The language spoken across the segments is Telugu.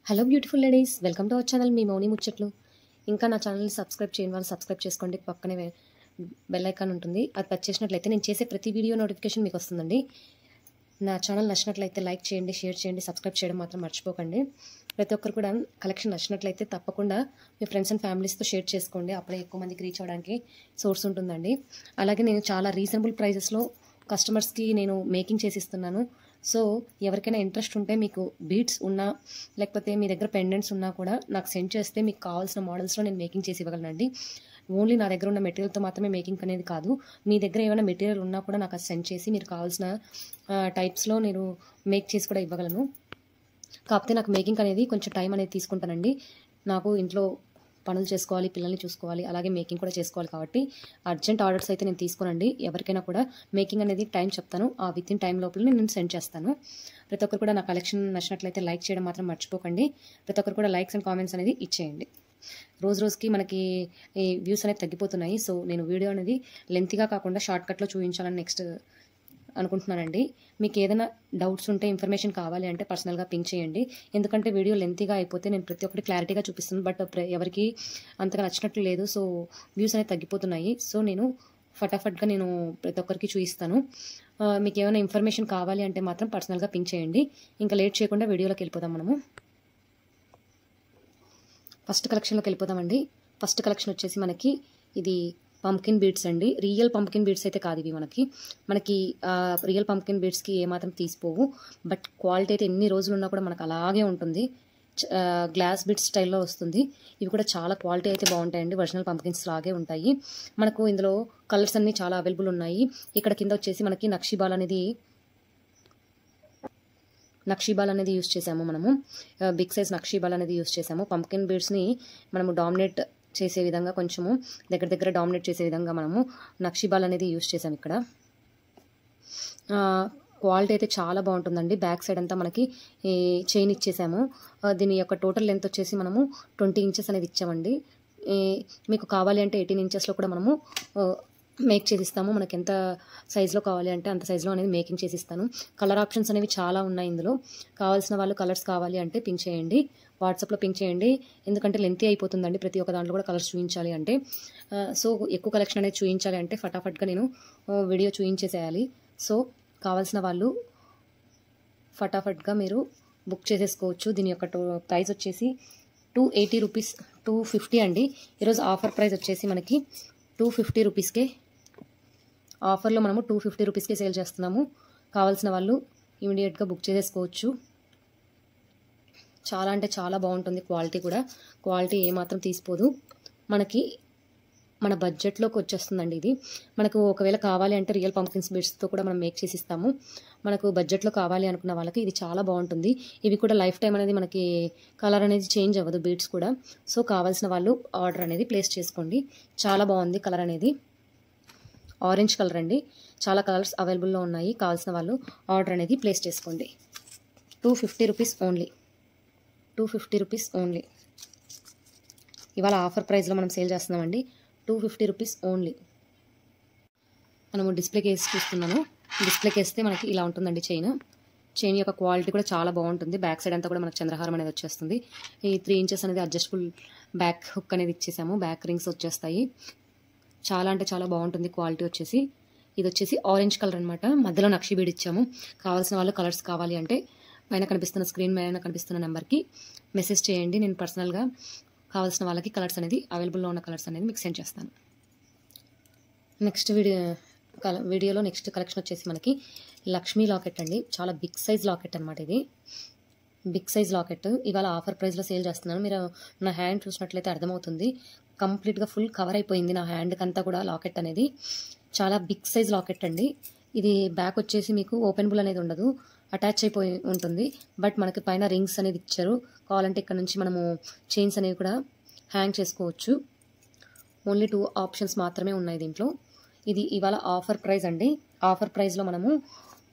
Hello beautiful ladies, welcome to our channel మీ మౌని ముచ్చట్లు. ఇంకా నా ఛానల్ని సబ్స్క్రైబ్ చేయని వాళ్ళు సబ్స్క్రైబ్ చేసుకోండి. పక్కనే బెల్ ఐకాన్ ఉంటుంది, అది టచ్ చేసినట్లయితే నేను చేసే ప్రతి వీడియో నోటిఫికేషన్ మీకు వస్తుందండి. నా ఛానల్ నచ్చినట్లయితే లైక్ చేయండి, షేర్ చేయండి, సబ్స్క్రైబ్ చేయడం మాత్రం మర్చిపోకండి. ప్రతి ఒక్కరు కూడా కలెక్షన్ నచ్చినట్లయితే తప్పకుండా మీ ఫ్రెండ్స్ అండ్ ఫ్యామిలీస్తో షేర్ చేసుకోండి. అప్పుడే ఎక్కువ మందికి రీచ్ అవ్వడానికి సోర్స్ ఉంటుందండి. అలాగే నేను చాలా రీజనబుల్ ప్రైజెస్లో కస్టమర్స్కి నేను మేకింగ్ చేసి ఇస్తున్నాను. సో ఎవరికైనా ఇంట్రెస్ట్ ఉంటే, మీకు బీడ్స్ ఉన్నా లేకపోతే మీ దగ్గర పెండెంట్స్ ఉన్నా కూడా నాకు సెండ్ చేస్తే మీకు కావాల్సిన మోడల్స్లో నేను మేకింగ్ చేసి ఇవ్వగలనండి. ఓన్లీ నా దగ్గర ఉన్న మెటీరియల్తో మాత్రమే మేకింగ్ అనేది కాదు, మీ దగ్గర ఏమైనా మెటీరియల్ ఉన్నా కూడా నాకు అది సెండ్ చేసి మీరు కావాల్సిన టైప్స్లో నేను మేక్ చేసి కూడా ఇవ్వగలను. కాకపోతే నాకు మేకింగ్ అనేది కొంచెం టైం అనేది తీసుకుంటానండి. నాకు ఇంట్లో పనులు చేసుకోవాలి, పిల్లల్ని చూసుకోవాలి, అలాగే మేకింగ్ కూడా చేసుకోవాలి. కాబట్టి అర్జెంట్ ఆర్డర్స్ అయితే నేను తీసుకోనండి. ఎవరికైనా కూడా మేకింగ్ అనేది టైం చెప్తాను, ఆ విత్ ఇన్ టైం లోపల నేను సెండ్ చేస్తాను. ప్రతి ఒక్కరు కూడా నా కలెక్షన్ నచ్చినట్లయితే లైక్ చేయడం మాత్రం మర్చిపోకండి. ప్రతి ఒక్కరు కూడా లైక్స్ అండ్ కామెంట్స్ అనేది ఇచ్చేయండి. రోజు రోజుకి మనకి ఈ వ్యూస్ అనేది తగ్గిపోతున్నాయి. సో నేను వీడియో అనేది లెంతీగా కాకుండా షార్ట్ కట్లో చూపించాలని నెక్స్ట్ అనుకుంటున్నానండి. మీకు ఏదైనా డౌట్స్ ఉంటే, ఇన్ఫర్మేషన్ కావాలి అంటే పర్సనల్గా పింక్ చేయండి. ఎందుకంటే వీడియో లెంతీగా అయిపోతే నేను ప్రతి ఒక్కటి క్లారిటీగా చూపిస్తాను, బట్ ఎవరికి అంతగా నచ్చినట్లు లేదు. సో వ్యూస్ అనేది తగ్గిపోతున్నాయి. సో నేను ఫటాఫట్గా నేను ప్రతి ఒక్కరికి చూపిస్తాను. మీకు ఏమైనా ఇన్ఫర్మేషన్ కావాలి అంటే మాత్రం పర్సనల్గా పింక్ చేయండి. ఇంకా లేట్ చేయకుండా వీడియోలోకి వెళ్ళిపోదాం. మనము ఫస్ట్ కలెక్షన్లోకి వెళ్ళిపోదామండి. ఫస్ట్ కలెక్షన్ వచ్చేసి మనకి ఇది పంకిన్ బీడ్స్ అండి. రియల్ పంకిన్ బీడ్స్ అయితే కాదు ఇవి. మనకి రియల్ పంకిన్ బీడ్స్కి ఏమాత్రం తీసిపోవు, బట్ క్వాలిటీ అయితే ఎన్ని రోజులు ఉన్నా కూడా మనకు అలాగే ఉంటుంది. గ్లాస్ బీడ్స్ స్టైల్లో వస్తుంది. ఇవి కూడా చాలా క్వాలిటీ అయితే బాగుంటాయండి, ఒరిజినల్ పంకిన్స్ లాగే ఉంటాయి. మనకు ఇందులో కలర్స్ అన్నీ చాలా అవైలబుల్ ఉన్నాయి. ఇక్కడ కింద వచ్చేసి మనకి నక్షీబాల్ అనేది యూస్ చేసాము. మనము బిగ్ సైజ్ నక్షీబాల్ అనేది యూస్ చేసాము. పంకిన్ బీడ్స్ని మనము డామినేట్ చేసే విధంగా, కొంచెము దగ్గర డామినేట్ చేసే విధంగా మనము నక్షీబాల్ అనేది యూస్ చేసాము. ఇక్కడ క్వాలిటీ అయితే చాలా బాగుంటుందండి. బ్యాక్ సైడ్ అంతా మనకి చైన్ ఇచ్చేసాము. దీని యొక్క టోటల్ లెంత్ వచ్చేసి మనము 20 ఇంచెస్ అనేది ఇచ్చామండి. మీకు కావాలి అంటే 18 ఇంచెస్లో కూడా మనము మేక్ చేసిస్తాము. మనకి ఎంత సైజులో కావాలి అంటే అంత సైజులో అనేది మేకింగ్ చేసిస్తాను. కలర్ ఆప్షన్స్ అనేవి చాలా ఉన్నాయి ఇందులో. కావాల్సిన వాళ్ళు కలర్స్ కావాలి అంటే పింక్ చేయండి, వాట్సాప్లో పింక్ చేయండి. ఎందుకంటే లెంతీ అయిపోతుందండి ప్రతి ఒక్క దాంట్లో కూడా కలర్స్ చూపించాలి అంటే. సో ఎక్కువ కలెక్షన్ అనేది చూపించాలి అంటే ఫటాఫట్గా నేను వీడియో చూపించేసేయాలి. సో కావాల్సిన వాళ్ళు ఫటాఫట్గా మీరు బుక్ చేసేసుకోవచ్చు. దీని యొక్క ప్రైస్ వచ్చేసి 280 రూపీస్, 250 అండి. ఈరోజు ఆఫర్ ప్రైస్ వచ్చేసి మనకి 250 రూపీస్కే. ఆఫర్లో మనము 250 రూపీస్కే సేల్ చేస్తున్నాము. కావాల్సిన వాళ్ళు ఇమీడియట్గా బుక్ చేసేసుకోవచ్చు. చాలా అంటే చాలా బాగుంటుంది. క్వాలిటీ ఏమాత్రం తీసిపోదు. మనకి మన బడ్జెట్లోకి వచ్చేస్తుందండి ఇది. మనకు ఒకవేళ కావాలి అంటే రియల్ పంకిన్స్ బీడ్స్తో కూడా మనం మేక్ చేసి ఇస్తాము. మనకు బడ్జెట్లో కావాలి అనుకున్న వాళ్ళకి ఇది చాలా బాగుంటుంది. ఇవి కూడా లైఫ్ టైం అనేది మనకి కలర్ అనేది చేంజ్ అవ్వదు బీడ్స్ కూడా. సో కావాల్సిన వాళ్ళు ఆర్డర్ అనేది ప్లేస్ చేసుకోండి. చాలా బాగుంది కలర్ అనేది, ఆరెంజ్ కలర్ అండి. చాలా కలర్స్ అవైలబుల్లో ఉన్నాయి. కావాల్సిన వాళ్ళు ఆర్డర్ అనేది ప్లేస్ చేసుకోండి. 250 రూపీస్ ఓన్లీ, 250 రూపీస్ ఓన్లీ. ఇవాళ ఆఫర్ ప్రైస్లో మనం సేల్ చేస్తున్నామండి. 250 రూపీస్ ఓన్లీ. మనము డిస్ప్లేకి వేసి చూస్తున్నాము. డిస్ప్లేకి వేస్తే మనకి ఇలా ఉంటుందండి చైన్ యొక్క క్వాలిటీ కూడా చాలా బాగుంటుంది. బ్యాక్ సైడ్ అంతా కూడా మనకు చంద్రహారం అనేది వచ్చేస్తుంది. ఈ 3 ఇంచెస్ అనేది అడ్జస్టబుల్ బ్యాక్ హుక్ అనేది ఇచ్చేసాము. బ్యాక్ రింగ్స్ వచ్చేస్తాయి. చాలా అంటే చాలా బాగుంటుంది క్వాలిటీ వచ్చేసి. ఇది వచ్చేసి ఆరెంజ్ కలర్ అనమాట. మధ్యలో నక్షి బీడ్ ఇచ్చాము. కావాల్సిన వాళ్ళు కలర్స్ కావాలి అంటే పైన కనిపిస్తున్న స్క్రీన్ పైన కనిపిస్తున్న నెంబర్కి మెసేజ్ చేయండి. నేను పర్సనల్గా కావాల్సిన వాళ్ళకి కలర్స్ అనేది అవైలబుల్లో ఉన్న కలర్స్ అనేది మీకు సెండ్ చేస్తాను. నెక్స్ట్ వీడియోలో నెక్స్ట్ కలెక్షన్ వచ్చేసి మనకి లక్ష్మీ లాకెట్ అండి. చాలా బిగ్ సైజ్ లాకెట్ అనమాట. ఇది బిగ్ సైజ్ లాకెట్ ఇవాళ ఆఫర్ ప్రైస్లో సేల్ చేస్తున్నాను. మీరు నా హ్యాండ్ చూసినట్లయితే అర్థమవుతుంది. కంప్లీట్గా ఫుల్ కవర్ అయిపోయింది నా హ్యాండ్కి అంతా కూడా లాకెట్ అనేది. చాలా బిగ్ సైజ్ లాకెట్ అండి. ఇది బ్యాక్ వచ్చేసి మీకు ఓపెనబుల్ అనేది ఉండదు, అటాచ్ అయిపోయి ఉంటుంది. బట్ మనకి పైన రింగ్స్ అనేది ఇచ్చారు. కావాలంటే ఇక్కడ నుంచి మనము చైన్స్ అనేవి కూడా హ్యాంగ్ చేసుకోవచ్చు. ఓన్లీ 2 ఆప్షన్స్ మాత్రమే ఉన్నాయి దీంట్లో. ఇది ఇవాళ ఆఫర్ ప్రైస్ అండి. ఆఫర్ ప్రైస్లో మనము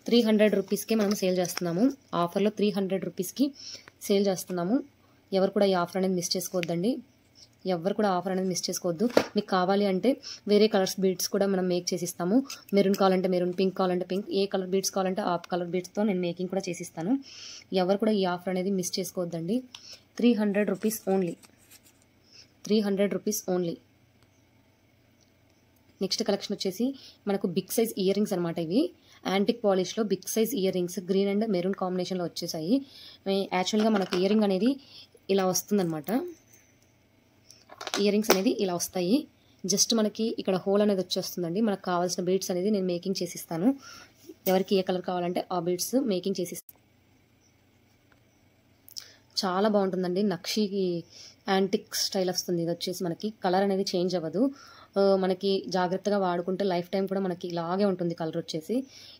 300 రూపీస్కే మనం సేల్ చేస్తున్నాము. ఆఫర్లో 300 రూపీస్కి సేల్ చేస్తున్నాము. ఎవరు కూడా ఈ ఆఫర్ అనేది మిస్ చేసుకోవద్దండి. ఎవరు కూడా ఆఫర్ అనేది మిస్ చేసుకోవద్దు. మీకు కావాలి అంటే వేరే కలర్స్ బీడ్స్ కూడా మనం మేక్ చేసిస్తాము. మెరూన్ కావాలంటే మెరూన్, పింక్ కావాలంటే పింక్, ఏ కలర్ బీడ్స్ కావాలంటే ఆ కలర్ బీడ్స్తో నేను మేకింగ్ కూడా చేసిస్తాను. ఎవరు కూడా ఈ ఆఫర్ అనేది మిస్ చేసుకోవద్దండి. 300 rupees only. 300 rupees only. Next collection వచ్చేసి మనకు బిగ్ సైజ్ ఇయర్ రింగ్స్ అనమాట. ఇవి యాంటిక్ పాలిష్లో big size earrings green and maroon కాంబినేషన్లో వచ్చేసాయి. యాక్చువల్గా మనకు ఇయర్ రింగ్ అనేది ఇలా వస్తుందన్నమాట. ఇయర్ రింగ్స్ అనేది ఇలా వస్తాయి. జస్ట్ మనకి ఇక్కడ హోల్ అనేది వచ్చేస్తుందండి. మనకు కావాల్సిన బీడ్స్ అనేది నేను మేకింగ్ చేసిస్తాను. ఎవరికి ఏ కలర్ కావాలంటే ఆ బీడ్స్ మేకింగ్ చేసిస్తాను. చాలా బాగుంటుందండి. నక్షీకి యాంటిక్ స్టైల్ వస్తుంది. ఇది వచ్చేసి మనకి కలర్ అనేది చేంజ్ అవ్వదు. మనకి జాగ్రత్తగా వాడుకుంటే లైఫ్ టైం కూడా మనకి ఇలాగే ఉంటుంది కలర్ వచ్చేసి.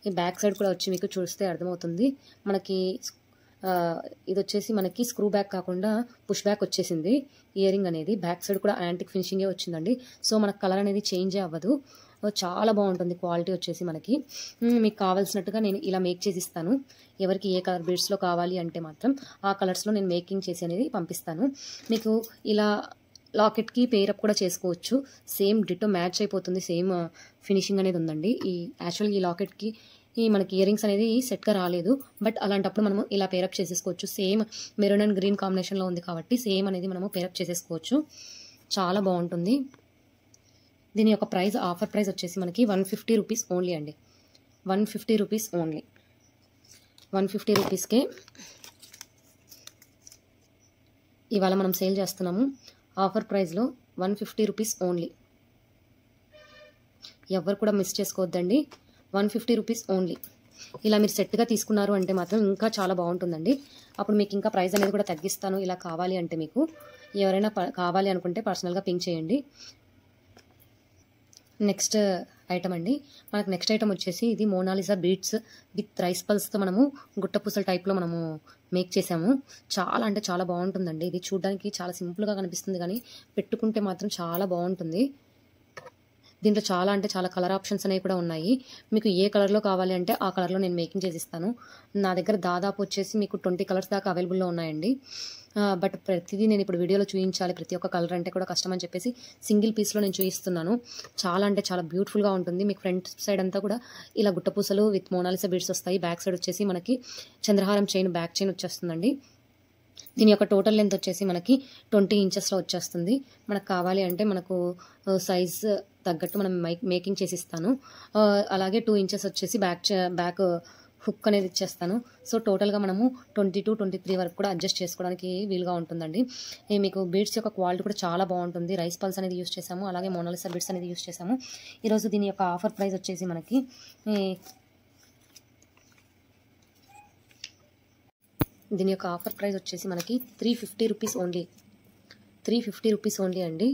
ఈ బ్యాక్ సైడ్ కూడా వచ్చి మీకు చూస్తే అర్థమవుతుంది. మనకి ఇది వచ్చేసి మనకి స్క్రూ బ్యాక్ కాకుండా పుష్ బ్యాక్ వచ్చేసింది ఇయర్ రింగ్ అనేది. బ్యాక్ సైడ్ కూడా యాంటిక్ ఫినిషింగే వచ్చిందండి. సో మనకు కలర్ అనేది చేంజే అవ్వదు. చాలా బాగుంటుంది క్వాలిటీ వచ్చేసి మనకి. మీకు కావాల్సినట్టుగా నేను ఇలా మేక్ చేసి ఇస్తాను. ఎవరికి ఏ కలర్ బీడ్స్లో కావాలి అంటే మాత్రం ఆ కలర్స్లో నేను మేకింగ్ చేసి అనేది పంపిస్తాను. మీకు ఇలా లాకెట్కి పేరప్ కూడా చేసుకోవచ్చు. సేమ్ డిటో మ్యాచ్ అయిపోతుంది. సేమ్ ఫినిషింగ్ అనేది ఉందండి. యాక్చువల్గా ఈ లాకెట్కి మనకి ఇయర్ రింగ్స్ అనేది సెట్గా రాలేదు. బట్ అలాంటప్పుడు మనము ఇలా పేరప్ చేసేసుకోవచ్చు. సేమ్ మెరూన్ అండ్ గ్రీన్ కాంబినేషన్లో ఉంది కాబట్టి సేమ్ అనేది మనము పేరప్ చేసేసుకోవచ్చు. చాలా బాగుంటుంది. దీని యొక్క ప్రైస్, ఆఫర్ ప్రైస్ వచ్చేసి మనకి 150 రూపీస్ ఓన్లీ అండి. 150 రూపీస్ ఓన్లీ. 150 రూపీస్కే ఇవాళ మనం సేల్ చేస్తున్నాము. ఆఫర్ ప్రైస్లో 150 రూపీస్ ఓన్లీ. ఎవరు కూడా మిస్ చేసుకోవద్దండి. 150 రూపీస్ ఓన్లీ. ఇలా మీరు సెట్గా తీసుకున్నారు అంటే మాత్రం ఇంకా చాలా బాగుంటుందండి. అప్పుడు మీకు ఇంకా ప్రైస్ అనేది కూడా తగ్గిస్తాను. ఇలా కావాలి అంటే మీకు ఎవరైనా కావాలి అనుకుంటే పర్సనల్గా పింక్ చేయండి. నెక్స్ట్ ఐటమ్ అండి. మనకు నెక్స్ట్ ఐటమ్ వచ్చేసి ఇది మోనాలిసా బీడ్స్ విత్ రైస్ పల్స్తో మనము గుట్టపూసల టైప్లో మనము మేక్ చేసాము. చాలా అంటే చాలా బాగుంటుందండి. ఇది చూడడానికి చాలా సింపుల్గా కనిపిస్తుంది కానీ పెట్టుకుంటే మాత్రం చాలా బాగుంటుంది. దీంట్లో చాలా అంటే చాలా కలర్ ఆప్షన్స్ అనేవి కూడా ఉన్నాయి. మీకు ఏ కలర్లో కావాలి అంటే ఆ కలర్లో నేను మేకింగ్ చేసిస్తాను. నా దగ్గర దాదాపు వచ్చేసి మీకు 20 కలర్స్ దాకా అవైలబుల్లో ఉన్నాయండి. బట్ ప్రతిదీ నేను ఇప్పుడు వీడియోలో చూపించాలి. ప్రతి ఒక్క కలర్ అంటే కూడా కష్టం అని చెప్పేసి సింగిల్ పీస్లో నేను చూపిస్తున్నాను. చాలా అంటే చాలా బ్యూటిఫుల్గా ఉంటుంది. మీకు ఫ్రంట్ సైడ్ అంతా కూడా ఇలా గుట్టపూసలు విత్ మోనాలిసా బీడ్స్ వస్తాయి. బ్యాక్ సైడ్ వచ్చేసి మనకి చంద్రహారం చైన్, బ్యాక్ చైన్ వచ్చేస్తుందండి. దీని యొక్క టోటల్ లెంత్ వచ్చేసి మనకి 20 ఇంచెస్లో వచ్చేస్తుంది. మనకు కావాలి అంటే మనకు సైజ్ తగ్గట్టు మనం మేకింగ్ చేసి ఇస్తాను. అలాగే 2 ఇంచెస్ వచ్చేసి బ్యాక్ హుక్ అనేది ఇచ్చేస్తాను. సో టోటల్గా మనము 22, 23 వరకు కూడా అడ్జస్ట్ చేసుకోవడానికి వీలుగా ఉంటుందండి. మీకు బీడ్స్ యొక్క క్వాలిటీ కూడా చాలా బాగుంటుంది. రైస్ పల్స్ అనేది యూస్ చేసాము. అలాగే మోనాలిసా బీడ్స్ అనేది యూస్ చేసాము. ఈరోజు దీని యొక్క ఆఫర్ ప్రైస్ వచ్చేసి మనకి దీని యొక్క ఆఫర్ ప్రైస్ వచ్చేసి మనకి 350 రూపీస్ ఓన్లీ. 350 రూపీస్ ఓన్లీ అండి.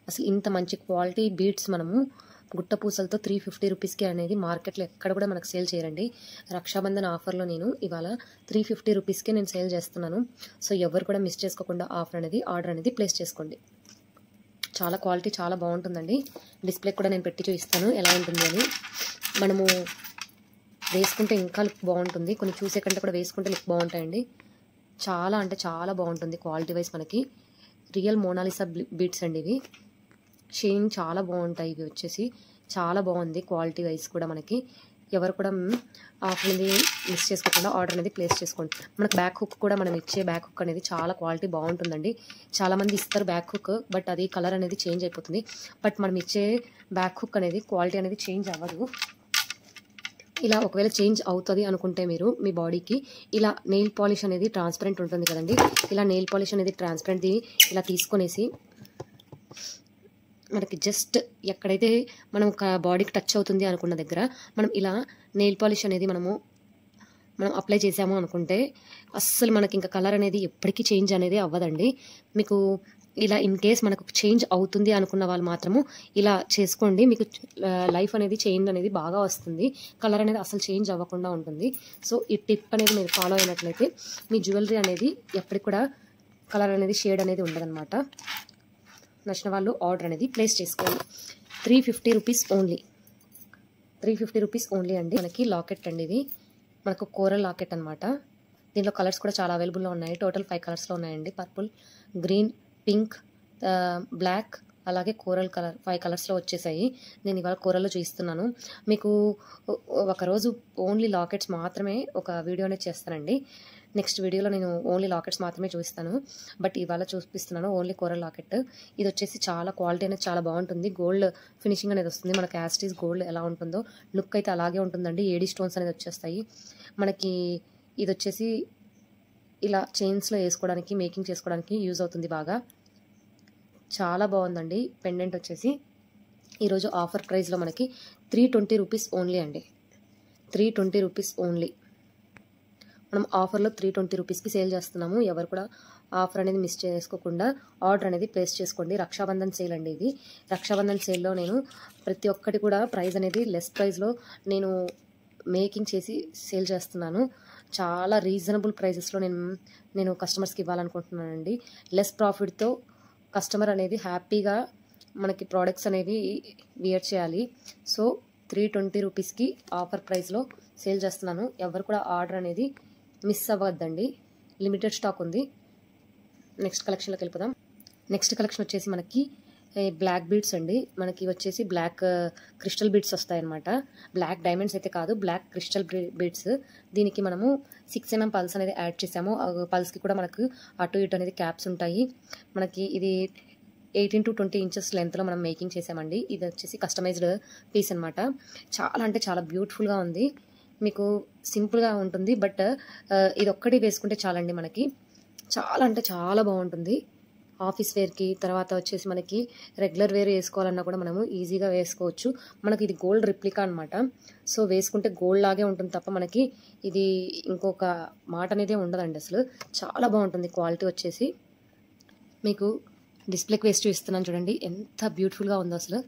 అసలు ఇంత మంచి క్వాలిటీ బీడ్స్ మనము గుట్టపూసలతో 350 రూపీస్కి అనేది మార్కెట్లో ఎక్కడ కూడా మనకు సేల్ చేయరండి. రక్షాబంధన్ ఆఫర్లో నేను ఇవాళ 350 రూపీస్కే నేను సేల్ చేస్తున్నాను. సో ఎవరు కూడా మిస్ చేసుకోకుండా ఆర్డర్ అనేది ప్లేస్ చేసుకోండి. చాలా క్వాలిటీ చాలా బాగుంటుందండి. డిస్ప్లే కూడా నేను పెట్టి చూపిస్తాను ఎలా ఉంటుంది అని. మనము వేసుకుంటే ఇంకా లుక్ బాగుంటుంది. కొన్ని చూసే కంటే కూడా వేసుకుంటే లుక్ బాగుంటాయండి. చాలా అంటే చాలా బాగుంటుంది క్వాలిటీ వైజ్. మనకి రియల్ మోనాలిసా బీడ్స్ అండి ఇవి. షైనింగ్ చాలా బాగుంటాయి. ఇవి వచ్చేసి చాలా బాగుంది క్వాలిటీ వైజ్ కూడా. మనకి ఎవరు కూడా ఆఫర్ అనేది మిస్ చేసుకోకుండా ఆర్డర్ అనేది ప్లేస్ చేసుకోండి. మనకు బ్యాక్ హుక్ కూడా మనం ఇచ్చే బ్యాక్ హుక్ అనేది చాలా క్వాలిటీ బాగుంటుందండి. చాలామంది ఇస్తారు బ్యాక్ హుక్, బట్ అది కలర్ అనేది చేంజ్ అయిపోతుంది. బట్ మనం ఇచ్చే బ్యాక్ హుక్ అనేది క్వాలిటీ అనేది చేంజ్ అవ్వదు. ఇలా ఒకవేళ చేంజ్ అవుతుంది అనుకుంటే మీరు మీ బాడీకి ఇలా నెయిల్ పాలిష్ అనేది ట్రాన్స్పరెంట్ ఉంటుంది కదండి. ఇలా నెయిల్ పాలిష్ అనేది ట్రాన్స్పరెంట్ది ఇలా తీసుకొనేసి మనకి జస్ట్ ఎక్కడైతే మనం బాడీకి టచ్ అవుతుంది అనుకున్న దగ్గర మనం ఇలా నెయిల్ పాలిష్ అనేది మనం అప్లై చేసాము అనుకుంటే అస్సలు మనకి ఇంకా కలర్ అనేది ఎప్పటికీ చేంజ్ అనేది అవ్వదండి. మీకు ఇలా ఇన్ కేస్ మనకు చేంజ్ అవుతుంది అనుకున్న వాళ్ళు మాత్రము ఇలా చేసుకోండి. మీకు లైఫ్ అనేది చేంజ్ అనేది బాగా వస్తుంది. కలర్ అనేది అసలు చేంజ్ అవ్వకుండా ఉంటుంది. సో ఈ టిప్ అనేది మీరు ఫాలో అయినట్లయితే మీ జ్యువెలరీ అనేది ఎప్పటికి కూడా కలర్ అనేది షేడ్ అనేది ఉండదన్నమాట. నచ్చిన వాళ్ళు ఆర్డర్ అనేది ప్లేస్ చేసుకోండి. 350 రూపీస్ ఓన్లీ. 350 రూపీస్ ఓన్లీ అండి. మనకి లాకెట్ అండి ఇది. మనకు కోరల్ లాకెట్ అనమాట. దీంట్లో కలర్స్ కూడా చాలా అవైలబుల్లో ఉన్నాయి. టోటల్ 5 కలర్స్లో ఉన్నాయండి. పర్పుల్, గ్రీన్, పింక్, బ్లాక్ అలాగే కోరల్ కలర్ 5 కలర్స్లో వచ్చేసాయి. నేను ఇవాళ కోరల్లో చూపిస్తున్నాను మీకు. ఒకరోజు ఓన్లీ లాకెట్స్ మాత్రమే ఒక వీడియో అనేది చేస్తానండి. నెక్స్ట్ వీడియోలో నేను ఓన్లీ లాకెట్స్ మాత్రమే చూపిస్తాను, బట్ ఇవాళ చూపిస్తున్నాను ఓన్లీ కోరల్ లాకెట్. ఇది వచ్చేసి చాలా క్వాలిటీ అనేది చాలా బాగుంటుంది. గోల్డ్ ఫినిషింగ్ అనేది వస్తుంది మనకి. యాస్టీస్ గోల్డ్ ఎలా ఉంటుందో లుక్ అయితే అలాగే ఉంటుందండి. ఏడీ స్టోన్స్ అనేది వచ్చేస్తాయి మనకి. ఇది వచ్చేసి ఇలా చైన్స్లో వేసుకోవడానికి, మేకింగ్ చేసుకోవడానికి యూజ్ అవుతుంది బాగా. చాలా బాగుందండి. పెండెంట్ వచ్చేసి ఈరోజు ఆఫర్ ప్రైస్లో మనకి 320 రూపీస్ ఓన్లీ అండి. 320 రూపీస్ ఓన్లీ. మనం ఆఫర్లో 320 రూపీస్కి సేల్ చేస్తున్నాము. ఎవరు కూడా ఆఫర్ అనేది మిస్ చేసుకోకుండా ఆర్డర్ అనేది ప్లేస్ చేసుకోండి. రక్షాబంధన్ సేల్ అండి ఇది. రక్షాబంధన్ సేల్లో నేను ప్రతి ఒక్కటి కూడా ప్రైస్ అనేది లెస్ ప్రైస్లో నేను మేకింగ్ చేసి సేల్ చేస్తున్నాను. చాలా రీజనబుల్ ప్రైజెస్లో నేను కస్టమర్స్కి ఇవ్వాలనుకుంటున్నానండి. లెస్ ప్రాఫిట్తో కస్టమర్ అనేది హ్యాపీగా మనకి ప్రోడక్ట్స్ అనేవి వియర్ చేయాలి. సో 320 రూపీస్కి ఆఫర్ ప్రైస్లో సేల్ చేస్తున్నాను. ఎవరు కూడా ఆర్డర్ అనేది మిస్ అవ్వద్దండి. లిమిటెడ్ స్టాక్ ఉంది. నెక్స్ట్ కలెక్షన్లోకి వెళ్ళిపోదాం. నెక్స్ట్ కలెక్షన్ వచ్చేసి మనకి బ్లాక్ బీడ్స్ అండి. మనకి వచ్చేసి బ్లాక్ క్రిస్టల్ బీడ్స్ వస్తాయన్నమాట. బ్లాక్ డైమండ్స్ అయితే కాదు, బ్లాక్ క్రిస్టల్ బీడ్స్. దీనికి మనము 6 mm పల్స్ అనేది యాడ్ చేసాము. పల్స్కి కూడా మనకు అటు ఇటు అనేది క్యాప్స్ ఉంటాయి. మనకి ఇది 18 to 20 ఇంచెస్ లెంత్లో మనం మేకింగ్ చేసామండి. ఇది వచ్చేసి కస్టమైజ్డ్ పీస్ అనమాట. చాలా అంటే చాలా బ్యూటిఫుల్గా ఉంది. మీకు సింపుల్గా ఉంటుంది, బట్ ఇది ఒక్కటి వేసుకుంటే చాలండి మనకి. చాలా అంటే చాలా బాగుంటుంది. ఆఫీస్ వేర్కి, తర్వాత వచ్చేసి మనకి రెగ్యులర్ వేర్ వేసుకోవాలన్నా కూడా మనము ఈజీగా వేసుకోవచ్చు. మనకి ఇది గోల్డ్ రిప్లికా అనమాట. సో వేసుకుంటే గోల్డ్ లాగే ఉంటుంది తప్ప మనకి ఇది ఇంకొక మాట అనేది ఉండదండి. అసలు చాలా బాగుంటుంది. క్వాలిటీ వచ్చేసి మీకు డిస్ప్లేకి వేస్ట్ ఇస్తున్నాను చూడండి ఎంత బ్యూటిఫుల్గా ఉందో అసలు.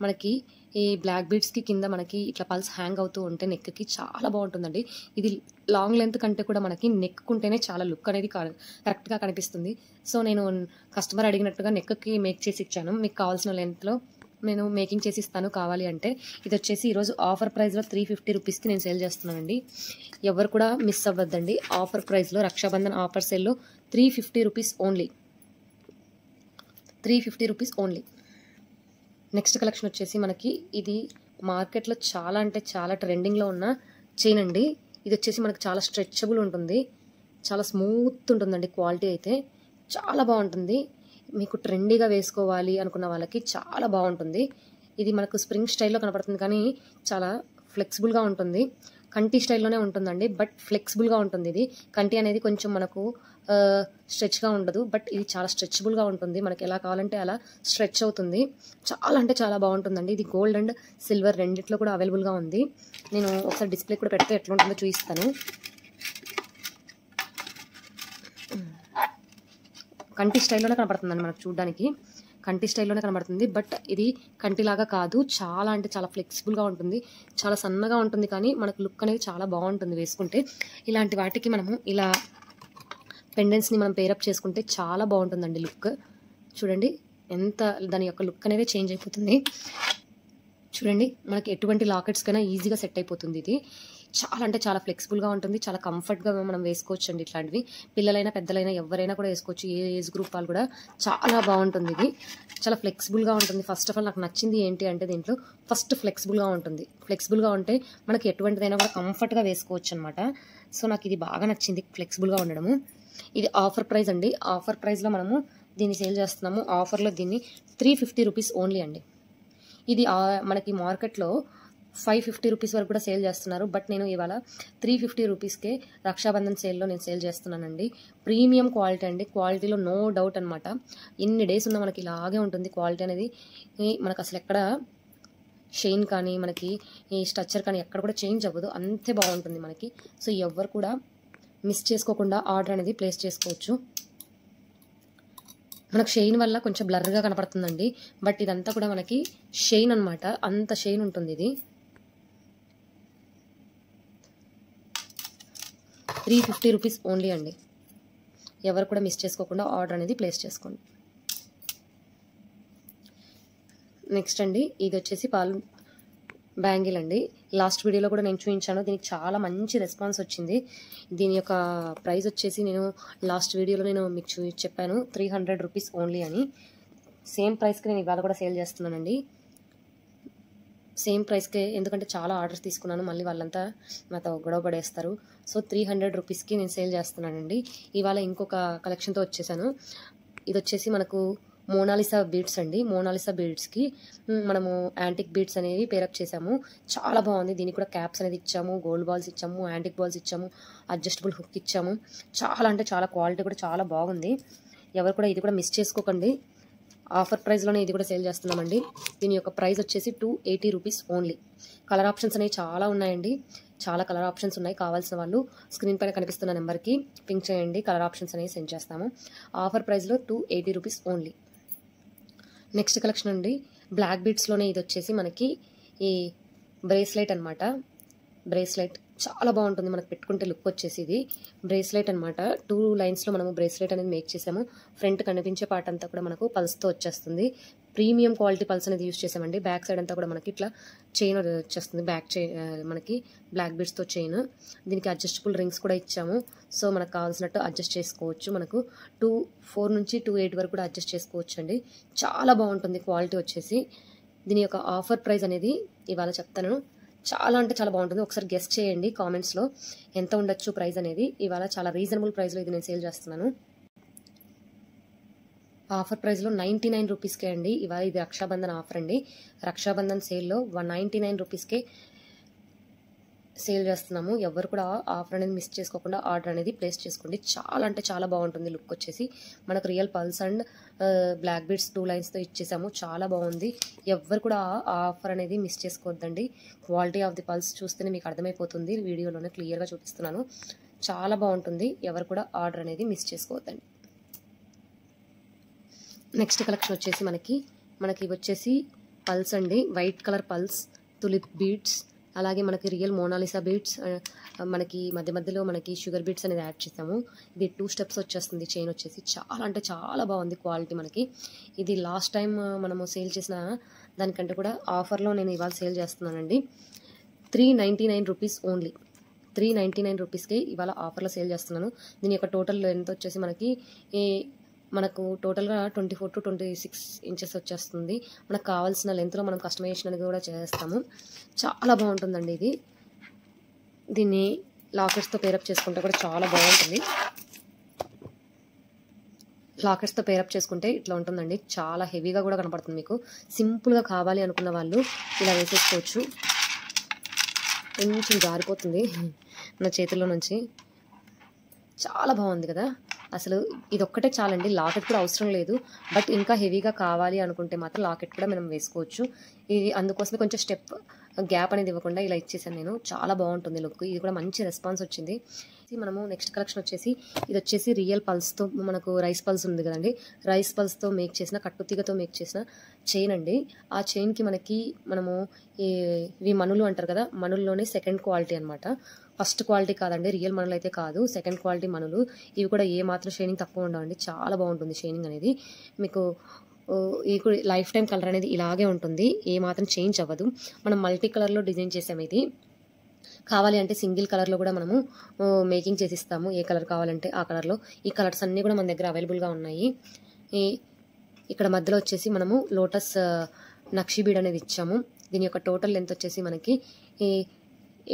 మనకి ఈ బ్లాక్ బీడ్స్కి కింద మనకి ఇట్లా పల్స్ హ్యాంగ్ అవుతూ ఉంటే నెక్కి చాలా బాగుంటుందండి. ఇది లాంగ్ లెంత్ కంటే కూడా మనకి నెక్కుంటేనే చాలా లుక్ అనేది కరెక్ట్గా కనిపిస్తుంది. సో నేను కస్టమర్ అడిగినట్టుగా నెక్కి మేక్ చేసి ఇచ్చాను. మీకు కావాల్సిన లెంత్లో నేను మేకింగ్ చేసి ఇస్తాను కావాలి అంటే. ఇది వచ్చేసి ఈరోజు ఆఫర్ ప్రైస్లో 350 రూపీస్కి నేను సేల్ చేస్తున్నానండి. ఎవరు కూడా మిస్ అవ్వద్దండి. ఆఫర్ ప్రైస్లో రక్షాబంధన్ ఆఫర్ సేల్లో 350 rupees only. 350 rupees only. Next collection వచ్చేసి మనకి ఇది మార్కెట్లో చాలా అంటే చాలా ట్రెండింగ్లో ఉన్న చైన్ అండి. ఇది వచ్చేసి మనకి చాలా స్ట్రెచబుల్ ఉంటుంది, చాలా స్మూత్ ఉంటుందండి. క్వాలిటీ అయితే చాలా బాగుంటుంది. మీకు ట్రెండీగా వేసుకోవాలి అనుకున్న వాళ్ళకి చాలా బాగుంటుంది. ఇది మనకు స్ప్రింగ్ స్టైల్లో కనపడుతుంది కానీ చాలా ఫ్లెక్సిబుల్గా ఉంటుంది. కంటి స్టైల్లోనే ఉంటుందండి, బట్ ఫ్లెక్సిబుల్గా ఉంటుంది. ఇది కంటి అనేది కొంచెం మనకు స్ట్రెచ్గా ఉండదు, బట్ ఇది చాలా స్ట్రెచబుల్గా ఉంటుంది. మనకి ఎలా కావాలంటే అలా స్ట్రెచ్ అవుతుంది. చాలా అంటే చాలా బాగుంటుందండి. ఇది గోల్డ్ అండ్ సిల్వర్ రెండిట్లో కూడా అవైలబుల్గా ఉంది. నేను ఒకసారి డిస్ప్లే కూడా పెడితే ఎట్లా ఉంటుందో చూపిస్తాను. కంటి స్టైల్లోనే కనపడుతుందండి మనకు చూడడానికి. కంటి స్టైల్లోనే కనబడుతుంది, బట్ ఇది కంటిలాగా కాదు. చాలా అంటే చాలా ఫ్లెక్సిబుల్గా ఉంటుంది, చాలా సన్నగా ఉంటుంది, కానీ మనకు లుక్ అనేది చాలా బాగుంటుంది వేసుకుంటే. ఇలాంటి వాటికి మనము ఇలా పెండెంట్స్ని మనం పేరప్ చేసుకుంటే చాలా బాగుంటుందండి లుక్. చూడండి ఎంత దాని యొక్క లుక్ అనేది చేంజ్ అయిపోతుంది. చూడండి మనకి ఎటువంటి లాకెట్స్కైనా ఈజీగా సెట్ అయిపోతుంది. ఇది చాలా అంటే చాలా ఫ్లెక్సిబుల్గా ఉంటుంది, చాలా కంఫర్ట్గా మనం వేసుకోవచ్చు అండి. ఇట్లాంటివి పిల్లలైనా పెద్దలైనా ఎవరైనా కూడా వేసుకోవచ్చు, ఏ ఏజ్ గ్రూప్ వాళ్ళు కూడా. చాలా బాగుంటుంది. ఇది చాలా ఫ్లెక్సిబుల్గా ఉంటుంది. ఫస్ట్ ఆఫ్ ఆల్ నాకు నచ్చింది ఏంటి అంటే దీంట్లో ఫస్ట్ ఫ్లెక్సిబుల్గా ఉంటుంది. ఫ్లెక్సిబుల్గా ఉంటే మనకి ఎటువంటిదైనా కూడా కంఫర్ట్గా వేసుకోవచ్చు అనమాట. సో నాకు ఇది బాగా నచ్చింది, ఫ్లెక్సిబుల్గా ఉండడము. ఇది ఆఫర్ ప్రైస్ అండి. ఆఫర్ ప్రైస్లో మనము దీన్ని సేల్ చేస్తున్నాము. ఆఫర్లో దీన్ని 350 రూపీస్ ఓన్లీ అండి. ఇది మనకి మార్కెట్లో 550 రూపీస్ వరకు కూడా సేల్ చేస్తున్నారు, బట్ నేను ఇవాళ 350 రూపీస్కే రక్షాబంధన్ సేల్లో నేను సేల్ చేస్తున్నానండి. ప్రీమియం క్వాలిటీ అండి. క్వాలిటీలో నో డౌట్ అనమాట. ఎన్ని డేస్ ఉన్నా మనకి ఇలాగే ఉంటుంది క్వాలిటీ అనేది. మనకు అసలు ఎక్కడ షైన్ కానీ మనకి ఈ స్ట్రక్చర్ కానీ ఎక్కడ కూడా చేంజ్ అవ్వదు, అంతే బాగుంటుంది మనకి. సో ఎవరు కూడా మిస్ చేసుకోకుండా ఆర్డర్ అనేది ప్లేస్ చేసుకోవచ్చు. మనకు షైన్ వల్ల కొంచెం బ్లర్గా కనపడుతుందండి, బట్ ఇదంతా కూడా మనకి షైన్ అనమాట. అంత షైన్ ఉంటుంది ఇది. 350 రూపీస్ ఓన్లీ అండి. ఎవరు కూడా మిస్ చేసుకోకుండా ఆర్డర్ అనేది ప్లేస్ చేసుకోండి. నెక్స్ట్ అండి ఇది వచ్చేసి పాలు బ్యాంగిల్ అండి. లాస్ట్ వీడియోలో కూడా నేను చూపించాను, దీనికి చాలా మంచి రెస్పాన్స్ వచ్చింది. దీని యొక్క ప్రైస్ వచ్చేసి నేను లాస్ట్ వీడియోలో నేను మీకు చెప్పాను 300 రూపీస్ ఓన్లీ అని. సేమ్ ప్రైస్కి నేను ఇవాళ కూడా సేల్ చేస్తున్నానండి. సేమ్ ప్రైస్కే, ఎందుకంటే చాలా ఆర్డర్స్ తీసుకున్నాను, మళ్ళీ వాళ్ళంతా నాతో గొడవ పడేస్తారు. సో 300 రూపీస్కి నేను సేల్ చేస్తున్నానండి. ఇవాళ ఇంకొక కలెక్షన్తో వచ్చేసాను. ఇది వచ్చేసి మనకు మోనాలిసా బీడ్స్ అండి. మోనాలిసా బీడ్స్కి మనము యాంటిక్ బీడ్స్ అనేవి పేరప్ చేసాము. చాలా బాగుంది. దీనికి కూడా క్యాప్స్ అనేది ఇచ్చాము, గోల్డ్ బాల్స్ ఇచ్చాము, యాంటిక్ బాల్స్ ఇచ్చాము, అడ్జస్టబుల్ హుక్ ఇచ్చాము. చాలా అంటే చాలా క్వాలిటీ కూడా చాలా బాగుంది. ఎవరు కూడా ఇది కూడా మిస్ చేసుకోకండి. ఆఫర్ ప్రైస్లోనే ఇది కూడా సేల్ చేస్తున్నామండి. దీని యొక్క ప్రైస్ వచ్చేసి 280 రూపీస్ ఓన్లీ. కలర్ ఆప్షన్స్ అనేవి చాలా ఉన్నాయండి. చాలా కలర్ ఆప్షన్స్ ఉన్నాయి. కావాల్సిన వాళ్ళు స్క్రీన్ పైన కనిపిస్తున్న నెంబర్కి పింక్ చేయండి. కలర్ ఆప్షన్స్ అనేవి సెండ్ చేస్తాము. ఆఫర్ ప్రైస్లో 280 రూపీస్ ఓన్లీ. నెక్స్ట్ కలెక్షన్ అండి, బ్లాక్ బీడ్స్లోనే ఇది వచ్చేసి మనకి ఈ బ్రేస్లెట్ అనమాట. బ్రేస్లెట్ చాలా బాగుంటుంది, మనకు పెట్టుకుంటే లుక్ వచ్చేసి ఇది బ్రేస్లెట్ అనమాట. 2 లైన్స్లో మనము బ్రేస్లెట్ అనేది మేక్ చేసాము. ఫ్రంట్ కనిపించే పార్ట్ అంతా కూడా మనకు పల్స్తో వచ్చేస్తుంది. ప్రీమియం క్వాలిటీ పల్స్ అనేది యూస్ చేసామండి. బ్యాక్ సైడ్ అంతా కూడా మనకి ఇట్లా చైన్ వచ్చేస్తుంది. బ్యాక్ చైన్ మనకి బ్లాక్ బీడ్స్తో చైన్. దీనికి అడ్జస్టబుల్ రింగ్స్ కూడా ఇచ్చాము. సో మనకు కావాల్సినట్టు అడ్జస్ట్ చేసుకోవచ్చు. మనకు 4 నుంచి 28 వరకు కూడా అడ్జస్ట్ చేసుకోవచ్చు అండి. చాలా బాగుంటుంది క్వాలిటీ వచ్చేసి. దీని యొక్క ఆఫర్ ప్రైస్ అనేది ఇవాళ చెప్తాను. చాలా అంటే చాలా బాగుంటుంది. ఒకసారి గెస్ట్ చేయండి కామెంట్స్లో ఎంత ఉండొచ్చు ప్రైస్ అనేది. ఇవాళ చాలా రీజనబుల్ ప్రైస్లో ఇది నేను సేల్ చేస్తున్నాను. ఆఫర్ ప్రైస్లో 99 రూపీస్కే అండి. ఇవాళ ఇది రక్షాబంధన్ ఆఫర్ అండి. రక్షాబంధన్ సేల్లో 199 రూపీస్కే సేల్ చేస్తున్నాము. ఎవరు కూడా ఆఫర్ అనేది మిస్ చేసుకోకుండా ఆర్డర్ అనేది ప్లేస్ చేసుకోండి. చాలా అంటే చాలా బాగుంటుంది లుక్ వచ్చేసి. మనకు real pearls and black beads 2 లైన్స్తో ఇచ్చేసాము. చాలా బాగుంది. ఎవరు కూడా ఆఫర్ అనేది మిస్ చేసుకోవద్దండి. క్వాలిటీ ఆఫ్ ది పల్స్ చూస్తేనే మీకు అర్థమైపోతుంది. వీడియోలోనే క్లియర్గా చూపిస్తున్నాను. చాలా బాగుంటుంది. ఎవరు కూడా ఆర్డర్ అనేది మిస్ చేసుకోవద్దండి. నెక్స్ట్ కలెక్షన్ వచ్చేసి మనకి వచ్చేసి పల్స్ అండి. White colour pulse, tulip beads, అలాగే మనకి రియల్ మోనాలిసా బీడ్స్, మనకి మధ్యలో మనకి షుగర్ బీడ్స్ అనేది యాడ్ చేసాము. ఇది 2 స్టెప్స్ వచ్చేస్తుంది. చైన్ వచ్చేసి చాలా అంటే చాలా బాగుంది క్వాలిటీ మనకి. ఇది లాస్ట్ టైం మనము సేల్ చేసిన దానికంటే కూడా ఆఫర్లో నేను ఇవాళ సేల్ చేస్తున్నానండి. 399 రూపీస్ ఓన్లీ. 399 రూపీస్కి ఇవాళ ఆఫర్లో సేల్ చేస్తున్నాను. దీని యొక్క టోటల్ లెంత్ వచ్చేసి మనకు టోటల్గా 24 to 26 ఇంచెస్ వచ్చేస్తుంది. మనకు కావాల్సిన లెంత్లో మనం కస్టమైజేషన్ అనేది కూడా చేస్తాము. చాలా బాగుంటుందండి ఇది. దీన్ని లాకెట్స్తో పేరప్ చేసుకుంటే కూడా చాలా బాగుంటుంది. లాకెట్స్తో పేరప్ చేసుకుంటే ఇట్లా ఉంటుందండి. చాలా హెవీగా కూడా కనపడుతుంది మీకు. సింపుల్గా కావాలి అనుకున్న వాళ్ళు ఇలా వేసేసుకోవచ్చు. కొంచెం జారిపోతుంది నా చేతుల్లో నుంచి. చాలా బాగుంది కదా అసలు. ఇది ఒక్కటే చాలండి, లాకెట్ కూడా అవసరం లేదు. బట్ ఇంకా హెవీగా కావాలి అనుకుంటే మాత్రం లాకెట్ కూడా మనం వేసుకోవచ్చు. ఇది అందుకోసమే కొంచెం స్టెప్ గ్యాప్ అనేది ఇవ్వకుండా ఇలా ఇచ్చేసాను నేను. చాలా బాగుంటుంది లుక్. ఇది కూడా మంచి రెస్పాన్స్ వచ్చింది. మనము నెక్స్ట్ కలెక్షన్ వచ్చేసి ఇది వచ్చేసి రియల్ పల్స్తో మనకు రైస్ పల్స్ ఉంది కదండి. రైస్ పల్స్తో మేక్ చేసిన, కట్టుతీగతో మేక్ చేసిన చైన్ అండి. ఆ చైన్కి మనము ఇవి మనులు అంటారు కదా, మనుల్లోనే సెకండ్ క్వాలిటీ అనమాట. ఫస్ట్ క్వాలిటీ కాదండి, రియల్ మనులు అయితే కాదు, సెకండ్ క్వాలిటీ మనులు. ఇవి కూడా ఏ మాత్రం షైనింగ్ తక్కువ ఉండవండి. చాలా బాగుంటుంది షైనింగ్ అనేది. మీకు ఈ లైఫ్ టైం కలర్ అనేది ఇలాగే ఉంటుంది, ఏ మాత్రం చేంజ్ అవ్వదు. మనం మల్టీ కలర్లో డిజైన్ చేసాము. ఇది కావాలి అంటే సింగిల్ కలర్లో కూడా మనము మేకింగ్ చేసిస్తాము. ఏ కలర్ కావాలంటే ఆ కలర్లో. ఈ కలర్స్ అన్నీ కూడా మన దగ్గర అవైలబుల్గా ఉన్నాయి. ఇక్కడ మధ్యలో వచ్చేసి మనము లోటస్ నక్షి బీడ్ అనేది ఇచ్చాము. దీని యొక్క టోటల్ లెంత్ వచ్చేసి మనకి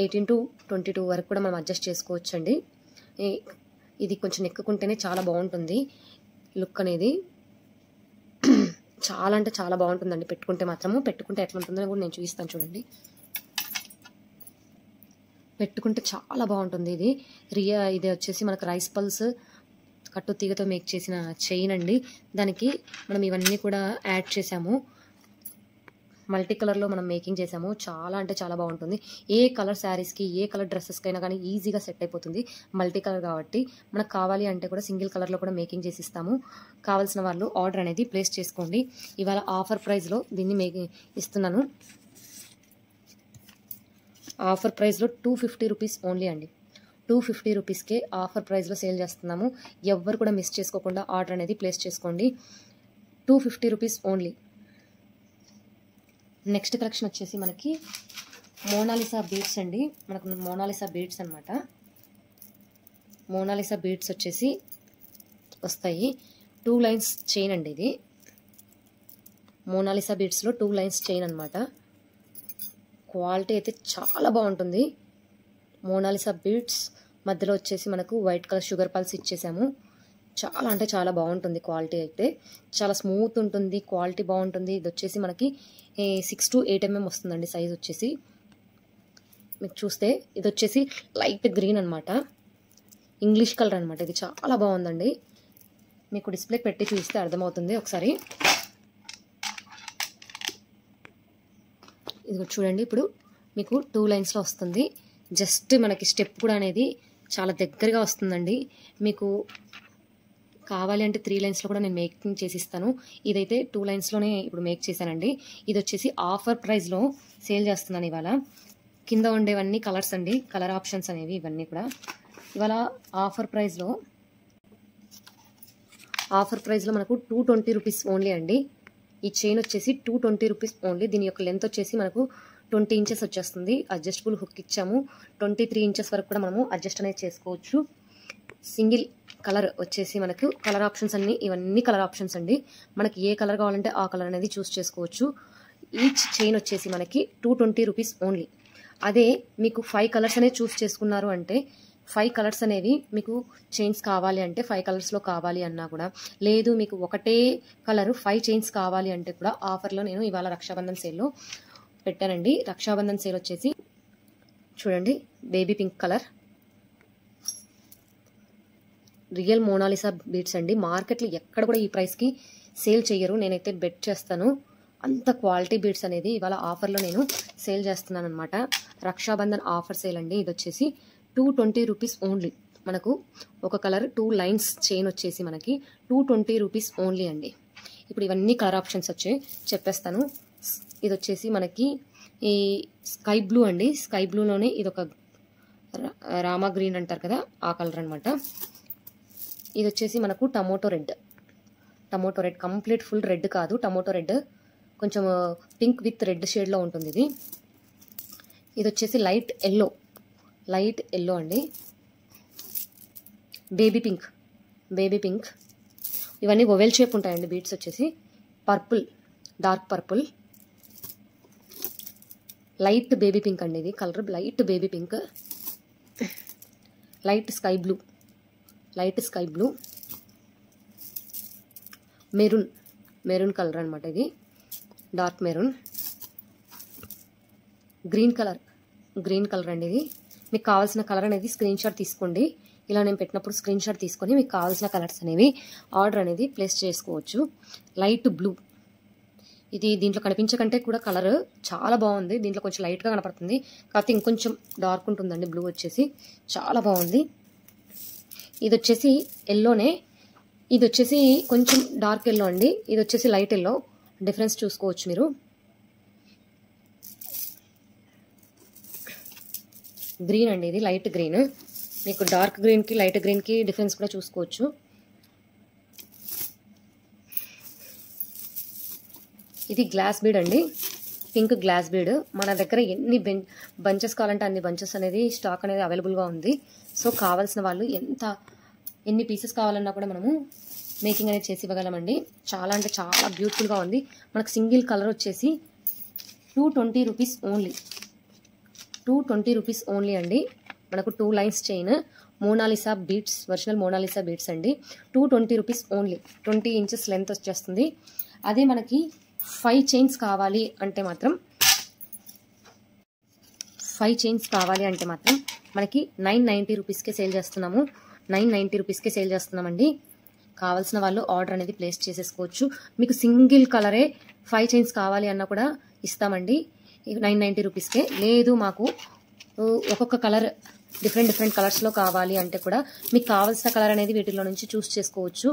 18 to 22 వరకు కూడా మనం అడ్జస్ట్ చేసుకోవచ్చండి. ఇది కొంచెం నెక్కుకుంటేనే చాలా బాగుంటుంది లుక్ అనేది. చాలా అంటే చాలా బాగుంటుందండి పెట్టుకుంటే మాత్రము. పెట్టుకుంటే ఎట్లా ఉంటుందో కూడా నేను చూపిస్తాను చూడండి. పెట్టుకుంటే చాలా బాగుంటుంది ఇది. ఇది వచ్చేసి మనకు రైస్ పల్స్ కట్టు తీగతో మేక్ చేసిన చైన్ అండి. దానికి మనం ఇవన్నీ కూడా యాడ్ చేసాము. మల్టీ కలర్లో మనం మేకింగ్ చేసాము. చాలా అంటే చాలా బాగుంటుంది. ఏ కలర్ శారీస్కి, ఏ కలర్ డ్రెస్సెస్కి అయినా కానీ ఈజీగా సెట్ అయిపోతుంది. మల్టీ కలర్ కాబట్టి మనకు కావాలి అంటే కూడా సింగిల్ కలర్లో కూడా మేకింగ్ చేసి ఇస్తాము. కావాల్సిన వాళ్ళు ఆర్డర్ అనేది ప్లేస్ చేసుకోండి. ఇవాళ ఆఫర్ ప్రైస్లో దీన్ని ఇస్తున్నాను. ఆఫర్ ప్రైస్లో 250 రూపీస్ ఓన్లీ అండి. 250 రూపీస్కే ఆఫర్ ప్రైస్లో సేల్ చేస్తున్నాము. ఎవ్వరు కూడా మిస్ చేసుకోకుండా ఆర్డర్ అనేది ప్లేస్ చేసుకోండి. 250 రూపీస్ ఓన్లీ. నెక్స్ట్ కలెక్షన్ వచ్చేసి మనకి మోనాలిసా బీడ్స్ అండి. మనకు మోనాలిసా బీడ్స్ అనమాట. మోనాలిసా బీడ్స్ వచ్చేసి వస్తాయి. 2 లైన్స్ చైన్ అండి ఇది. మోనాలిసా బీడ్స్లో 2 లైన్స్ చైన్ అనమాట. క్వాలిటీ అయితే చాలా బాగుంటుంది. మోనాలిసా బీడ్స్ మధ్యలో వచ్చేసి మనకు వైట్ కలర్ షుగర్ పల్స్ ఇచ్చేసాము. చాలా అంటే చాలా బాగుంటుంది. క్వాలిటీ అయితే చాలా స్మూత్ ఉంటుంది. క్వాలిటీ బాగుంటుంది. ఇది వచ్చేసి మనకి 6 to 8 mm వస్తుందండి సైజ్ వచ్చేసి. మీకు చూస్తే ఇది వచ్చేసి లైట్ గ్రీన్ అనమాట, ఇంగ్లీష్ కలర్ అనమాట. ఇది చాలా బాగుందండి. మీకు డిస్ప్లే పెట్టి చూస్తే అర్థమవుతుంది. ఒకసారి ఇది చూడండి. ఇప్పుడు మీకు 2 లైన్స్లో వస్తుంది. జస్ట్ మనకి స్టెప్ కూడా అనేది చాలా దగ్గరగా వస్తుందండి. మీకు కావాలి అంటే 3 లైన్స్లో కూడా నేను మేకింగ్ చేసిస్తాను. ఇదైతే 2 లైన్స్లోనే ఇప్పుడు మేక్ చేశానండి. ఇది వచ్చేసి ఆఫర్ ప్రైస్లో సేల్ చేస్తున్నాను ఇవాళ. కింద ఉండేవన్నీ కలర్స్ అండి, కలర్ ఆప్షన్స్ అనేవి ఇవన్నీ కూడా ఇవాళ ఆఫర్ ప్రైస్లో మనకు 220 రూపీస్ ఓన్లీ అండి. ఈ చైన్ వచ్చేసి 220 రూపీస్ ఓన్లీ. దీని యొక్క లెంత్ వచ్చేసి మనకు 20 ఇంచెస్ వచ్చేస్తుంది. అడ్జస్టబుల్ హుక్ ఇచ్చాము. 23 ఇంచెస్ వరకు కూడా మనము అడ్జస్ట్ అనేది చేసుకోవచ్చు. సింగిల్ కలర్ వచ్చేసి మనకు కలర్ ఆప్షన్స్ అన్ని ఇవన్నీ కలర్ ఆప్షన్స్ అండి. మనకి ఏ కలర్ కావాలంటే ఆ కలర్ అనేది చూస్ చేసుకోవచ్చు. ఈచ్ చైన్ వచ్చేసి మనకి 220 రూపీస్ ఓన్లీ. అదే మీకు 5 కలర్స్ అనేది చూస్ చేసుకున్నారు అంటే 5 కలర్స్ అనేవి మీకు చైన్స్ కావాలి అంటే 5 కలర్స్లో కావాలి అన్నా కూడా, లేదు మీకు ఒకటే కలర్ 5 చైన్స్ కావాలి అంటే కూడా ఆఫర్లో నేను ఇవాళ రక్షాబంధన్ సేల్లో పెట్టానండి. రక్షాబంధన్ సేల్ వచ్చేసి చూడండి, baby pink colour real Monalisa beads అండి. మార్కెట్లో ఎక్కడ కూడా ఈ ప్రైస్కి సేల్ చేయరు. నేనైతే బెట్ చేస్తాను. అంత క్వాలిటీ బీడ్స్ అనేది ఇవాళ ఆఫర్లో నేను సేల్ చేస్తున్నాను అనమాట. రక్షాబంధన్ ఆఫర్ సేల్ అండి. ఇది వచ్చేసి 220 రూపీస్ ఓన్లీ. మనకు ఒక కలర్ 2 లైన్స్ చైన్ వచ్చేసి మనకి 220 రూపీస్ ఓన్లీ అండి. ఇప్పుడు ఇవన్నీ కలర్ ఆప్షన్స్ వచ్చాయి చెప్పేస్తాను. ఇది వచ్చేసి మనకి ఈ స్కై బ్లూ అండి. స్కై బ్లూలోనే ఇది ఒక రామా గ్రీన్ అంటారు కదా, ఆ కలర్ అనమాట. ఇది వచ్చేసి మనకు tomato red complete full red కాదు, టమోటో రెడ్, కొంచెం పింక్ విత్ రెడ్ షేడ్లో ఉంటుంది ఇది. ఇది వచ్చేసి లైట్ ఎల్లో అండి. బేబీ పింక్ ఇవన్నీ ఓవెల్ షేప్ ఉంటాయండి. బీడ్స్ వచ్చేసి purple, dark purple, light baby pink అండి. ఇది colour light baby pink, light sky blue, maroon colour అనమాట. ఇది డార్క్ మెరూన్, గ్రీన్ కలర్ అండి. ఇది మీకు కావాల్సిన కలర్ అనేది స్క్రీన్ షాట్ తీసుకోండి. ఇలా నేను పెట్టినప్పుడు స్క్రీన్ షాట్ తీసుకొని మీకు కావాల్సిన కలర్స్ అనేవి ఆర్డర్ అనేది ప్లేస్ చేసుకోవచ్చు. లైట్ బ్లూ, ఇది దీంట్లో కనిపించే కంటే కూడా కలర్ చాలా బాగుంది. దీంట్లో కొంచెం లైట్గా కనపడుతుంది, కాకపోతే ఇంకొంచెం డార్క్ ఉంటుందండి. బ్లూ వచ్చేసి చాలా బాగుంది. ఇది వచ్చేసి ఎల్లోనే, ఇది వచ్చేసి కొంచెం డార్క్ ఎల్లో అండి. ఇది వచ్చేసి లైట్ ఎల్లో. డిఫరెన్స్ చూసుకోవచ్చు మీరు. గ్రీన్ అండి, ఇది లైట్ గ్రీన్. మీకు డార్క్ గ్రీన్కి లైట్ గ్రీన్కి డిఫరెన్స్ కూడా చూసుకోవచ్చు. ఇది గ్లాస్ బీడ్ అండి, పింక్ గ్లాస్ బీడ్. మన దగ్గర ఎన్ని బంచెస్ కావాలంటే అన్ని బంచెస్ అనేది స్టాక్ అనేది అవైలబుల్గా ఉంది. సో కావాల్సిన వాళ్ళు ఎన్ని పీసెస్ కావాలన్నా కూడా మనము మేకింగ్ అనేది చేసి ఇవ్వగలమండి. చాలా అంటే చాలా బ్యూటిఫుల్గా ఉంది. మనకు సింగిల్ కలర్ వచ్చేసి 220 రూపీస్ ఓన్లీ. 220 రూపీస్ ఓన్లీ అండి. మనకు 2 lines chain Monalisa beads, original Monalisa beads అండి. 220 రూపీస్ ఓన్లీ. 20 ఇంచెస్ లెంత్ వచ్చేస్తుంది. అదే మనకి 5 చైన్స్ కావాలి అంటే మాత్రం మనకి 990 రూపీస్కే సేల్ చేస్తున్నాము. 990 రూపీస్కే సేల్ చేస్తున్నామండి. కావాల్సిన వాళ్ళు ఆర్డర్ అనేది ప్లేస్ చేసేసుకోవచ్చు. మీకు సింగిల్ కలరే 5 చైన్స్ కావాలి అన్న కూడా ఇస్తామండి 990 రూపీస్కే. లేదు మాకు ఒక్కొక్క కలర్ డిఫరెంట్ కలర్స్లో కావాలి అంటే కూడా మీకు కావాల్సిన కలర్ అనేది వీటిలో నుంచి చూస్ చేసుకోవచ్చు.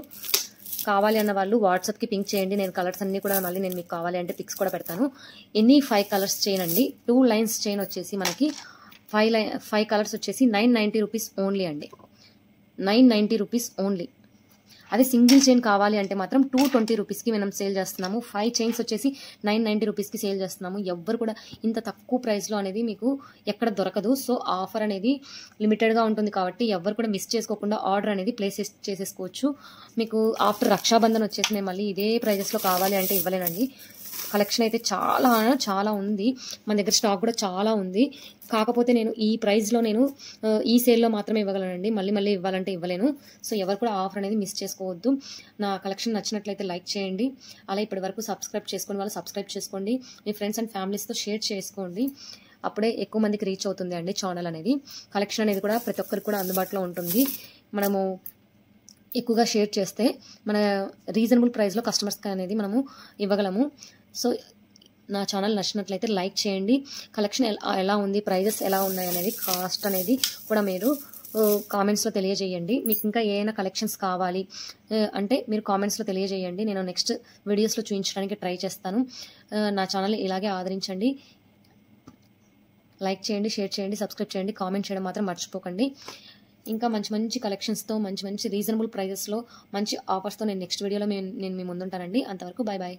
కావాలి అన్న వాళ్ళు వాట్సాప్కి పింక్ చేయండి. నేను కలర్స్ అన్నీ కూడా మళ్ళీ నేను మీకు కావాలి అంటే పిక్స్ కూడా పెడతాను. ఎనీ 5 కలర్స్ చైన్ అండి. 2 లైన్స్ చైన్ వచ్చేసి మనకి 5 కలర్స్ వచ్చేసి 990 రూపీస్ ఓన్లీ అండి. 990 రూపీస్ ఓన్లీ. అదే సింగిల్ చైన్ కావాలి అంటే మాత్రం 220 రూపీస్కి మనం సేల్ చేస్తున్నాము. 5 చైన్స్ వచ్చేసి 990 రూపీస్కి సేల్ చేస్తున్నాము. ఎవ్వరు కూడా ఇంత తక్కువ ప్రైస్లో అనేది మీకు ఎక్కడ దొరకదు. సో ఆఫర్ అనేది లిమిటెడ్గా ఉంటుంది కాబట్టి ఎవ్వరు కూడా మిస్ చేసుకోకుండా ఆర్డర్ అనేది ప్లేస్ చేసేసుకోవచ్చు. మీకు ఆఫ్టర్ రక్షాబంధన్ వచ్చేసి నేను మళ్ళీ ఇదే ప్రైజెస్లో కావాలి అంటే ఇవ్వలేనండి. కలెక్షన్ అయితే చాలా చాలా ఉంది. మన దగ్గర స్టాక్ కూడా చాలా ఉంది. కాకపోతే నేను ఈ ప్రైస్లో నేను ఈ సేల్లో మాత్రమే ఇవ్వగలనండి. మళ్ళీ మళ్ళీ ఇవ్వాలంటే ఇవ్వలేను. సో ఎవరు కూడా ఆఫర్ అనేది మిస్ చేసుకోవద్దు. నా కలెక్షన్ నచ్చినట్లయితే లైక్ చేయండి. అలా ఇప్పటి వరకు సబ్స్క్రైబ్ చేసుకుని వాళ్ళు సబ్స్క్రైబ్ చేసుకోండి. మీ ఫ్రెండ్స్ అండ్ ఫ్యామిలీస్తో షేర్ చేసుకోండి. అప్పుడే ఎక్కువ మందికి రీచ్ అవుతుంది అండి ఛానల్ అనేది. కలెక్షన్ అనేది కూడా ప్రతి ఒక్కరికి కూడా అందుబాటులో ఉంటుంది. మనము ఎక్కువగా షేర్ చేస్తే మన రీజనబుల్ ప్రైస్లో కస్టమర్స్కి అనేది మనము ఇవ్వగలము. సో నా ఛానల్ నచ్చినట్లయితే లైక్ చేయండి. కలెక్షన్ ఎలా ఉంది, ప్రైజెస్ ఎలా ఉన్నాయి అనేది, కాస్ట్ అనేది కూడా మీరు కామెంట్స్లో తెలియజేయండి. మీకు ఇంకా ఏమైనా కలెక్షన్స్ కావాలి అంటే మీరు కామెంట్స్లో తెలియజేయండి. నేను నెక్స్ట్ వీడియోస్లో చూపించడానికి ట్రై చేస్తాను. నా ఛానల్ ఇలాగే ఆదరించండి. లైక్ చేయండి, షేర్ చేయండి, సబ్స్క్రైబ్ చేయండి, కామెంట్ చేయడం మాత్రం మర్చిపోకండి. ఇంకా మంచి మంచి కలెక్షన్స్తో మంచి మంచి రీజనబుల్ ప్రైజెస్లో మంచి ఆఫర్స్తో నేను నెక్స్ట్ వీడియోలో నేను మీ ముందుంటానండి. అంతవరకు బాయ్ బాయ్.